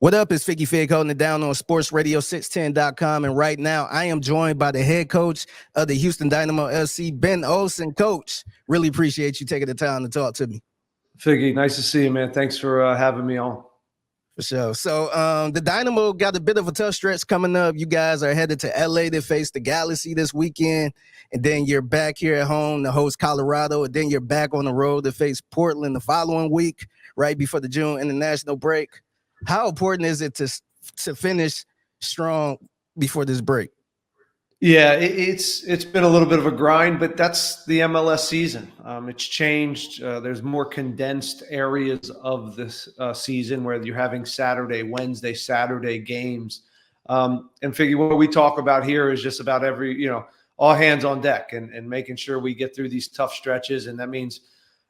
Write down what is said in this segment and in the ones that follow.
What up? It's Figgy Fig holding it down on sportsradio610.com. And right now, I am joined by the head coach of the Houston Dynamo FC, Ben Olsen. Coach, really appreciate you taking the time to talk to me. Figgy, nice to see you, man. Thanks for having me on. For sure. So the Dynamo got a bit of a tough stretch coming up. You guys are headed to LA to face the Galaxy this weekend. And then you're back here at home to host Colorado. And then you're back on the road to face Portland the following week, right before the June international break. How important is it to finish strong before this break? Yeah, it's been a little bit of a grind, but that's the MLS season. It's changed. There's more condensed areas of this season where you're having Saturday, Wednesday, Saturday games. And Figgy, what we talk about here is just about all hands on deck and making sure we get through these tough stretches. And that means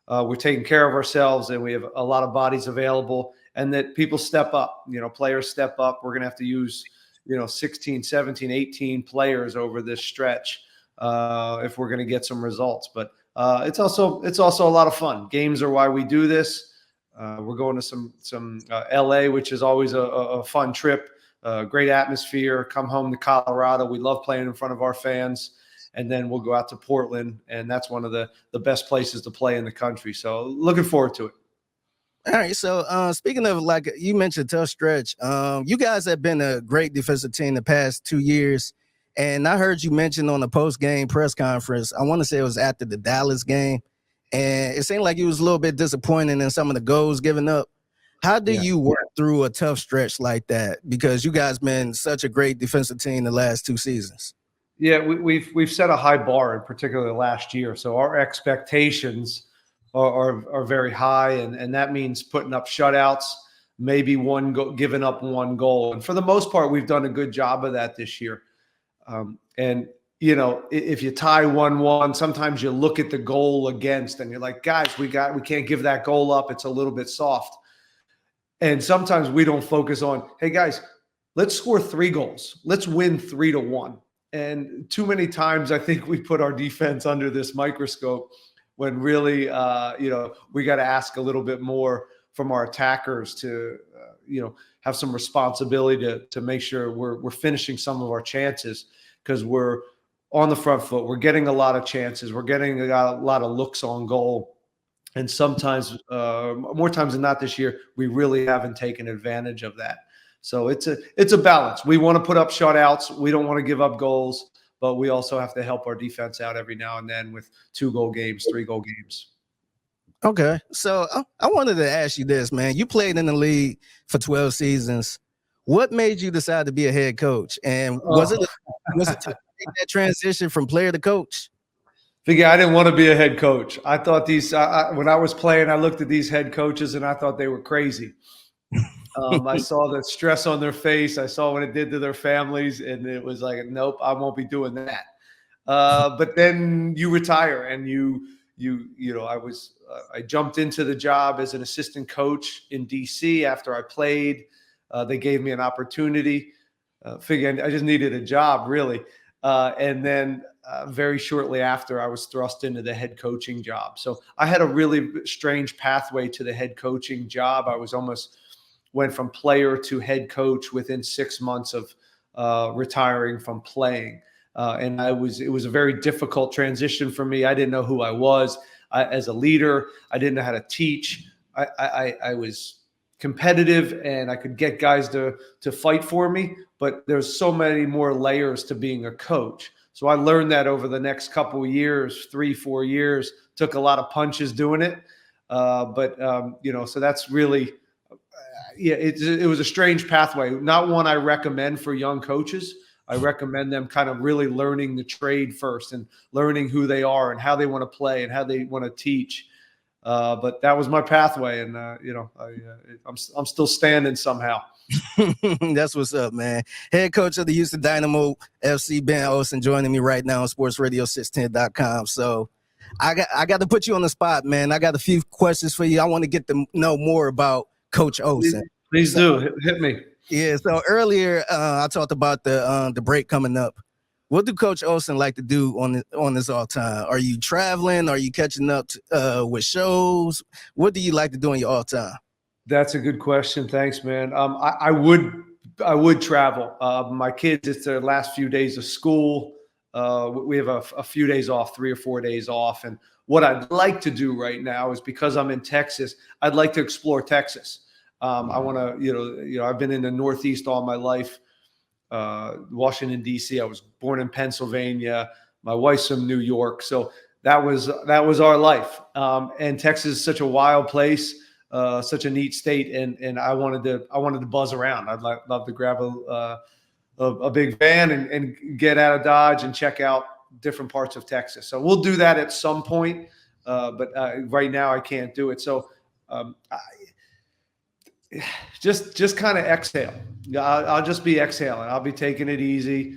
we're taking care of ourselves and we have a lot of bodies available and that people step up, players step up. We're going to have to use 16, 17, 18 players over this stretch if we're going to get some results. But it's also a lot of fun. Games are why we do this. We're going to some LA, which is always a fun trip, great atmosphere. Come home to Colorado. We love playing in front of our fans. And then we'll go out to Portland, and that's one of the best places to play in the country. So looking forward to it. All right, so speaking of, like you mentioned, tough stretch, you guys have been a great defensive team the past 2 years, and I heard you mention on the post-game press conference, I want to say it was after the Dallas game, and it seemed like you was a little bit disappointed in some of the goals given up. How do you work through a tough stretch like that? Because you guys been such a great defensive team the last 2 seasons. Yeah, we've set a high bar, in particular last year, so our expectations are very high, and that means putting up shutouts, maybe giving up one goal. And for the most part, we've done a good job of that this year. And if you tie 1-1, sometimes you look at the goal against and you're like, guys, we can't give that goal up. It's a little bit soft. And sometimes we don't focus on, hey guys, let's score 3 goals. Let's win 3-1. And too many times I think we put our defense under this microscope when really, we got to ask a little bit more from our attackers to, have some responsibility to make sure we're finishing some of our chances because we're on the front foot. We're getting a lot of chances. We're getting a lot of looks on goal. And sometimes, more times than not this year, we really haven't taken advantage of that. So it's a balance. We want to put up shutouts. We don't want to give up goals. But we also have to help our defense out every now and then with 2-goal games, 3-goal games. Okay. So I wanted to ask you this, man. You played in the league for 12 seasons. What made you decide to be a head coach? And was it to make that transition from player to coach? Figgy, I didn't want to be a head coach. I thought when I was playing, I looked at these head coaches and I thought they were crazy. I saw the stress on their face. I saw what it did to their families, and it was like, nope, I won't be doing that. But then you retire, and I jumped into the job as an assistant coach in DC after I played. They gave me an opportunity. Figured I just needed a job, really. And then very shortly after, I was thrust into the head coaching job. So I had a really strange pathway to the head coaching job. I was went from player to head coach within 6 months of retiring from playing. And it was a very difficult transition for me. I didn't know who I was as a leader. I didn't know how to teach. I was competitive and I could get guys to fight for me, but there's so many more layers to being a coach. So I learned that over the next couple of years, 3-4 years, took a lot of punches doing it. So that's really, it was a strange pathway, not one I recommend for young coaches. I recommend them kind of really learning the trade first and learning who they are and how they want to play and how they want to teach. But that was my pathway, and I'm still standing somehow. That's what's up, man. Head coach of the Houston Dynamo FC, Ben Olsen, joining me right now on sportsradio610.com. So I got to put you on the spot, man. I got a few questions for you. I want to get to know more about Coach Olsen. Please do. Hit me. Yeah, so earlier I talked about the break coming up. What do Coach Olsen like to do on this all time? Are you traveling? Are you catching up with shows? What do you like to do on your all time? That's a good question. Thanks, man. I would travel. My kids, it's their last few days of school. We have a few days off, 3 or 4 days off. And what I'd like to do right now is, because I'm in Texas, I'd like to explore Texas. I want to, I've been in the Northeast all my life. Washington, D.C. I was born in Pennsylvania. My wife's from New York. So that was our life. And Texas is such a wild place. Such a neat state, and I wanted to buzz around. I'd love to grab a big van and get out of Dodge and check out different parts of Texas. So we'll do that at some point, but right now I can't do it. So just kind of exhale. I'll just be exhaling. I'll be taking it easy,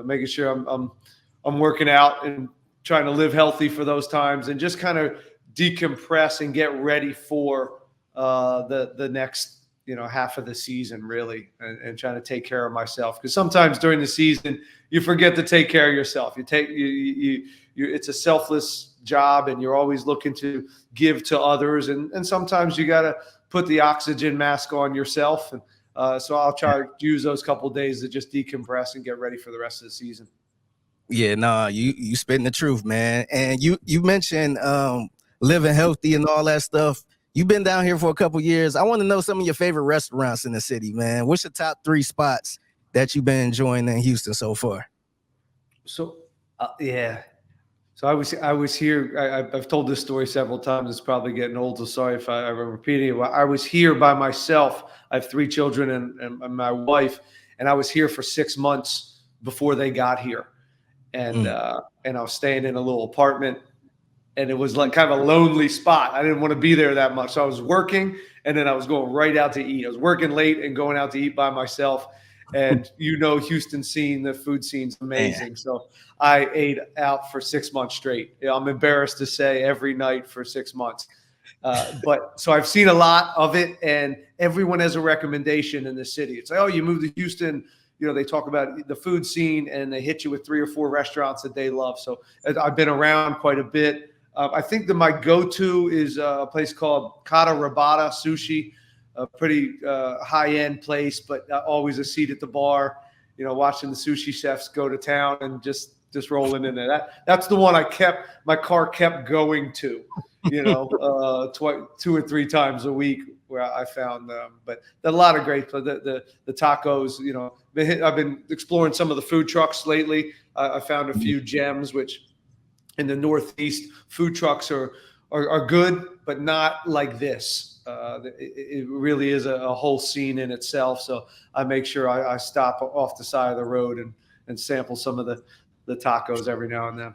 making sure I'm working out and trying to live healthy for those times, and just kind of decompress and get ready for the next half of the season, really, and trying to take care of myself, because sometimes during the season you forget to take care of yourself. It's a selfless job, and you're always looking to give to others, and sometimes you got to put the oxygen mask on yourself, and so I'll try to use those couple of days to just decompress and get ready for the rest of the season. Yeah, no, you spitting the truth, man. And you mentioned living healthy and all that stuff. You've been down here for a couple years. I want to know some of your favorite restaurants in the city, man. What's your top 3 spots that you've been enjoying in Houston so far? So, yeah. So I was here. I've told this story several times. It's probably getting old, so sorry if I'm repeating it. I was here by myself. I have 3 children and my wife, and I was here for 6 months before they got here. And I was staying in a little apartment. And it was like kind of a lonely spot. I didn't want to be there that much. So I was working, and then I was going right out to eat. I was working late and going out to eat by myself. And Houston scene, the food scene's amazing. Man. So I ate out for 6 months straight. I'm embarrassed to say, every night for 6 months. But so I've seen a lot of it, and everyone has a recommendation in the city. It's like, oh, you moved to Houston. They talk about the food scene, and they hit you with 3 or 4 restaurants that they love. So I've been around quite a bit. I think that my go-to is a place called Kata Rabata Sushi, a pretty high-end place, but always a seat at the bar, watching the sushi chefs go to town and just rolling in there. That's the one my car kept going to, 2 or 3 times a week, where I found them. But a lot of great, the tacos, I've been exploring some of the food trucks lately. I found a few gems, which in the Northeast, food trucks are good, but not like this. It really is a whole scene in itself. So I make sure I stop off the side of the road and sample some of the tacos every now and then.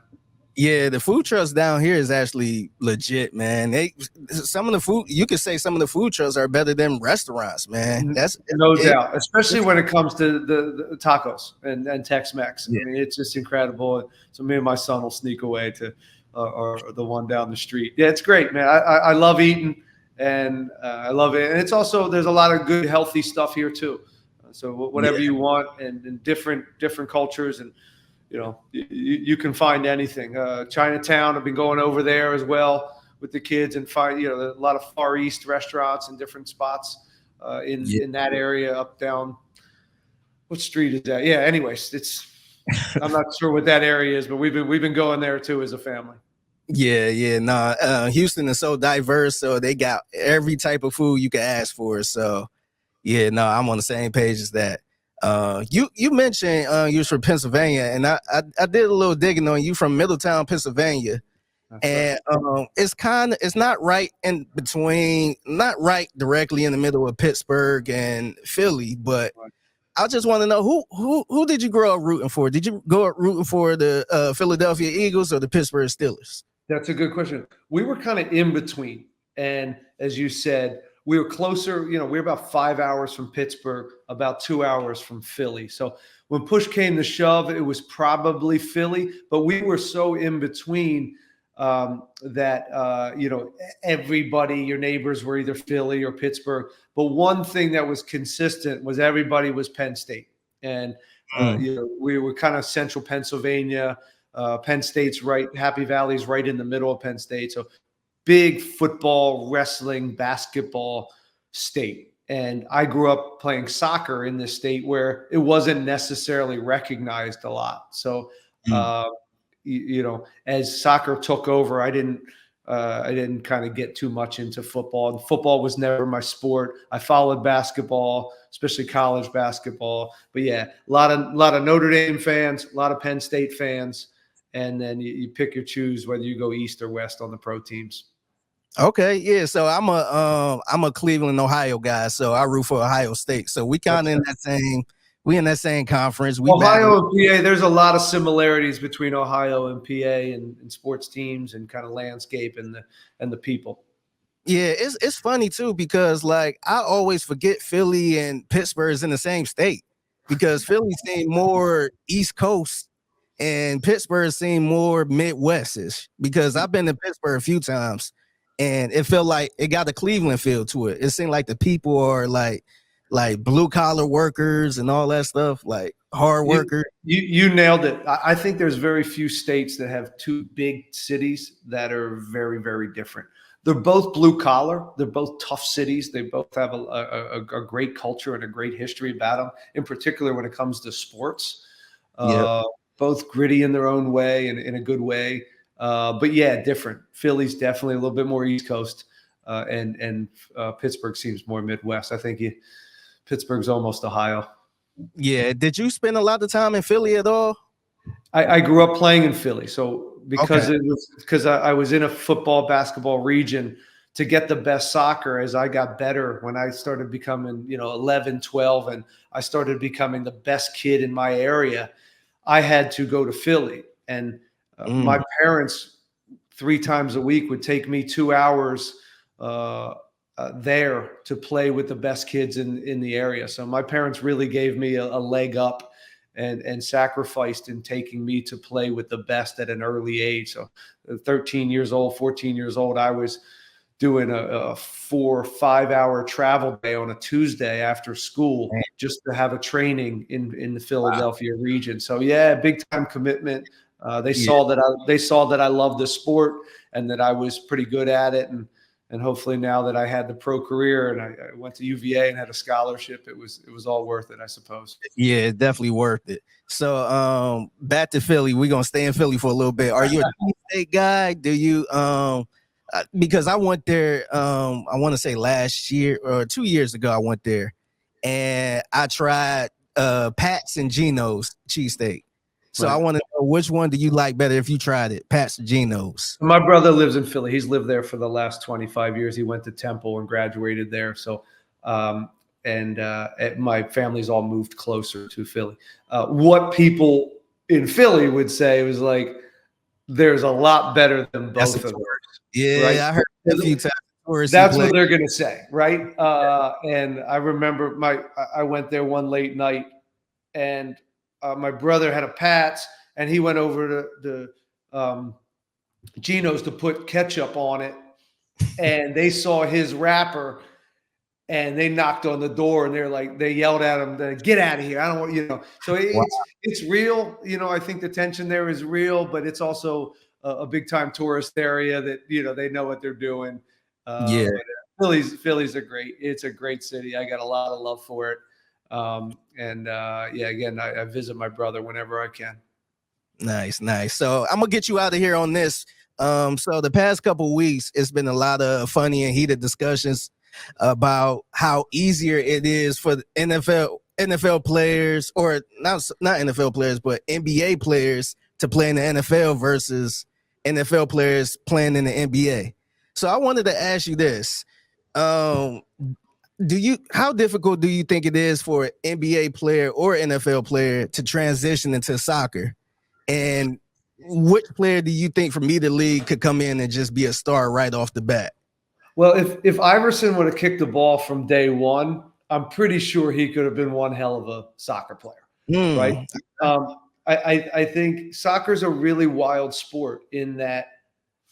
Yeah, the food trucks down here is actually legit, man. Some of the food, you could say some of the food trucks are better than restaurants, man. That's no doubt, especially when it comes to the tacos and Tex-Mex. Yeah. I mean, it's just incredible. So me and my son will sneak away to or the one down the street. Yeah, it's great, man. I love eating, and I love it. And it's also, there's a lot of good, healthy stuff here too. So whatever you want, and different cultures, and you can find anything. Chinatown, I've been going over there as well with the kids, and find a lot of Far East restaurants and different spots in that area, up down. What street is that? Yeah. Anyways, I'm not sure what that area is, but we've been going there too as a family. Yeah. Nah, Houston is so diverse, so they got every type of food you can ask for. So yeah, no, I'm on the same page as that. You mentioned you was from Pennsylvania, and I did a little digging on you from Middletown, Pennsylvania. That's and right. It's not right in between, not right directly in the middle of Pittsburgh and Philly, but I just want to know who did you grow up rooting for? Did you grow up rooting for the Philadelphia Eagles or the Pittsburgh Steelers? That's a good question. We were kind of in between, and as you said, we were closer. We were about 5 hours from Pittsburgh, about 2 hours from Philly. So when push came to shove, it was probably Philly, but we were so in between that everybody, your neighbors, were either Philly or Pittsburgh. But one thing that was consistent was everybody was Penn State, and we were kind of central Pennsylvania. Penn State's right, Happy Valley's right in the middle of Penn State. So big football, wrestling, basketball, state. And I grew up playing soccer in this state where it wasn't necessarily recognized a lot. So, as soccer took over, I didn't kind of get too much into football. And football was never my sport. I followed basketball, especially college basketball. But yeah, a lot of Notre Dame fans, a lot of Penn State fans, and then you pick your choose whether you go east or west on the pro teams. Okay, yeah. So I'm a Cleveland, Ohio guy. So I root for Ohio State. So we kind of in that same conference. Ohio and PA, there's a lot of similarities between Ohio and PA and sports teams and kind of landscape and the people. Yeah, it's funny too because like I always forget Philly and Pittsburgh is in the same state because Philly seemed more East Coast and Pittsburgh seemed more Midwestish because I've been to Pittsburgh a few times. And it felt like it got a Cleveland feel to it. It seemed like the people are like blue collar workers and all that stuff, like hard workers. You nailed it. I think there's very few states that have two big cities that are very, very different. They're both blue collar. They're both tough cities. They both have a great culture and a great history about them, in particular when it comes to sports. Both gritty in their own way and in a good way. But yeah, different. Philly's definitely a little bit more East Coast, and Pittsburgh seems more Midwest. I think Pittsburgh's almost Ohio. Yeah. Did you spend a lot of time in Philly at all? I grew up playing in Philly, so because I was in a football basketball region. To get the best soccer, as I got better when I started becoming 11, 12, and I started becoming the best kid in my area, I had to go to Philly. And my parents 3 times a week would take me 2 hours there to play with the best kids in the area. So my parents really gave me a leg up and sacrificed in taking me to play with the best at an early age. So 13 years old, 14 years old, I was doing a 4 or 5 hour travel day on a Tuesday after school just to have a training in the Philadelphia region. So yeah, big time commitment. They saw that I loved the sport and that I was pretty good at it. And hopefully now that I had the pro career and I went to UVA and had a scholarship, it was all worth it, I suppose. Yeah, definitely worth it. So back to Philly. We're gonna stay in Philly for a little bit. Are you a state guy? Do you because I went there I want to say last year or 2 years ago, I went there and I tried Pat's and Geno's cheesesteak. So I want to know, which one do you like better if you tried it, Pat's or Geno's? My brother lives in Philly. He's lived there for the last 25 years. He went to Temple and graduated there. So, my family's all moved closer to Philly. What people in Philly would say was like, there's a lot better than both of them. Yeah, right? I heard a few times. That's what they're going to say, right? And I remember I went there one late night and my brother had a Pat's, and he went over to Geno's to put ketchup on it, and they saw his wrapper, and they knocked on the door, and they yelled at him, "Get out of here! I don't want." So it's real. I think the tension there is real, but it's also a big time tourist area that they know what they're doing. Philly's it's a great city. I got a lot of love for it. Again, I visit my brother whenever I can. Nice. So I'm gonna get you out of here on this. So the past couple of weeks, it's been a lot of funny and heated discussions about how easier it is for the NFL players, or not NFL players, but NBA players to play in the NFL versus NFL players playing in the NBA. So I wanted to ask you this. How difficult do you think it is for an NBA player or NFL player to transition into soccer? And which player do you think from either league could come in and just be a star right off the bat? Well, if Iverson would have kicked the ball from day one, I'm pretty sure he could have been one hell of a soccer player, right? I think soccer is a really wild sport in that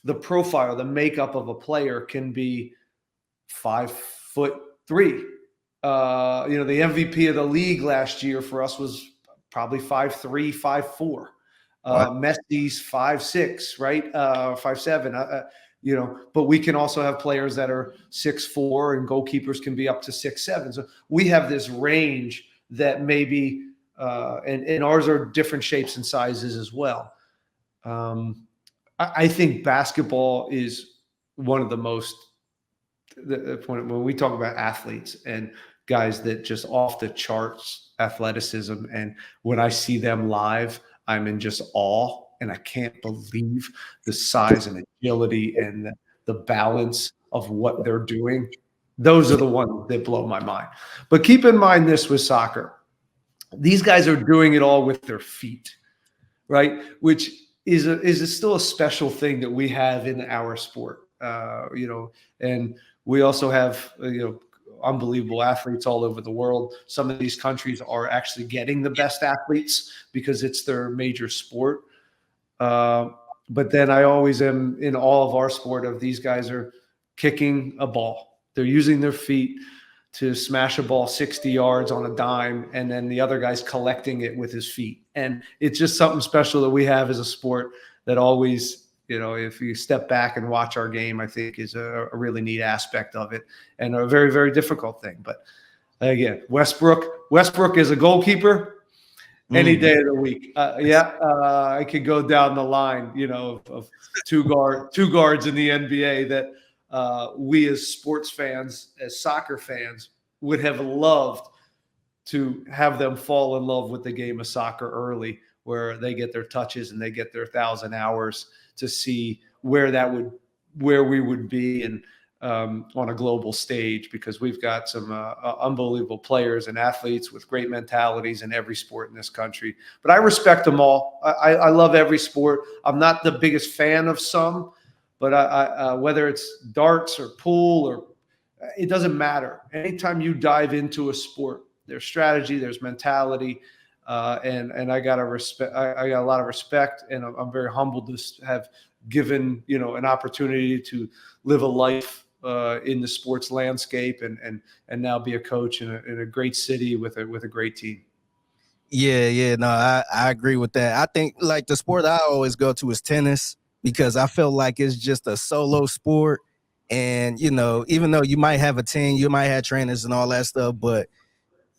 the profile, the makeup of a player can be 5'3". The MVP of the league last year for us was probably 5'3", 5'4". Messi's 5'6", right? 5'7". but we can also have players that are 6'4", and goalkeepers can be up to 6'7". So we have this range that maybe, and ours are different shapes and sizes as well. I think basketball is one of the most, when we talk about athletes and guys that just off the charts athleticism, and when I see them live, I'm in just awe, and I can't believe the size and agility and the balance of what they're doing. Those are the ones that blow my mind. But keep in mind this with soccer. These guys are doing it all with their feet, right? Which is still a special thing that we have in our sport, and we also have, unbelievable athletes all over the world. Some of these countries are actually getting the best athletes because it's their major sport. But then I always am in awe of our sport of these guys are kicking a ball. They're using their feet to smash a ball 60 yards on a dime, and then the other guy's collecting it with his feet. And it's just something special that we have as a sport that always, if you step back and watch our game, I think is a really neat aspect of it, and a very, very difficult thing. But again, Westbrook is a goalkeeper any day of the week. I could go down the line, of two guards in the NBA that we as sports fans, as soccer fans, would have loved to have them fall in love with the game of soccer early, where they get their touches and they get their 1,000 hours to see where we would be and on a global stage, because we've got some unbelievable players and athletes with great mentalities in every sport in this country. But I respect them all. I love every sport. I'm not the biggest fan of some, but I whether it's darts or pool, or it doesn't matter. Anytime you dive into a sport, there's strategy, there's mentality, and I got a lot of respect, and I'm very humbled to have given an opportunity to live a life in the sports landscape, and now be a coach in a great city with a great team. Yeah, no, I agree with that. I think like the sport I always go to is tennis, because I feel like it's just a solo sport. And, even though you might have a team, you might have trainers and all that stuff, but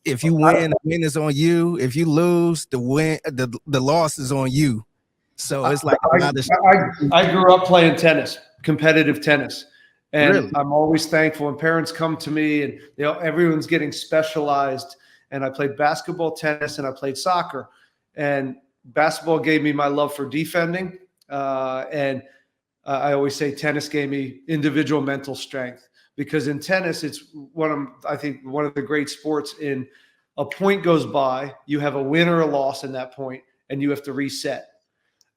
if you win, the win is on you. If you lose, the loss is on you. So it's like I grew up playing tennis, competitive tennis. And really? I'm always thankful when parents come to me and everyone's getting specialized. And I played basketball, tennis, and I played soccer. And basketball gave me my love for defending. And I always say tennis gave me individual mental strength, because in tennis, it's one of the great sports. In a point goes by, you have a win or a loss in that point, and you have to reset.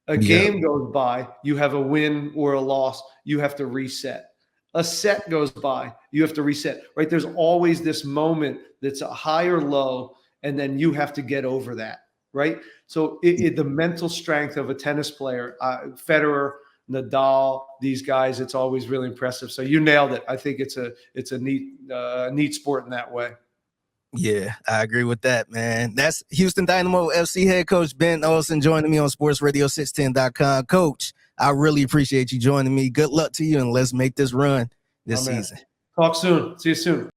A game goes by, you have a win or a loss, you have to reset. A set goes by, you have to reset, right? There's always this moment that's a high or low, and then you have to get over that, right? So the mental strength of a tennis player, Federer, Nadal, these guys, it's always really impressive. So you nailed it. I think it's a neat sport in that way. Yeah, I agree with that, man. That's Houston Dynamo FC head coach Ben Olsen joining me on sportsradio610.com. Coach, I really appreciate you joining me. Good luck to you, and let's make this run this season. Talk soon. See you soon.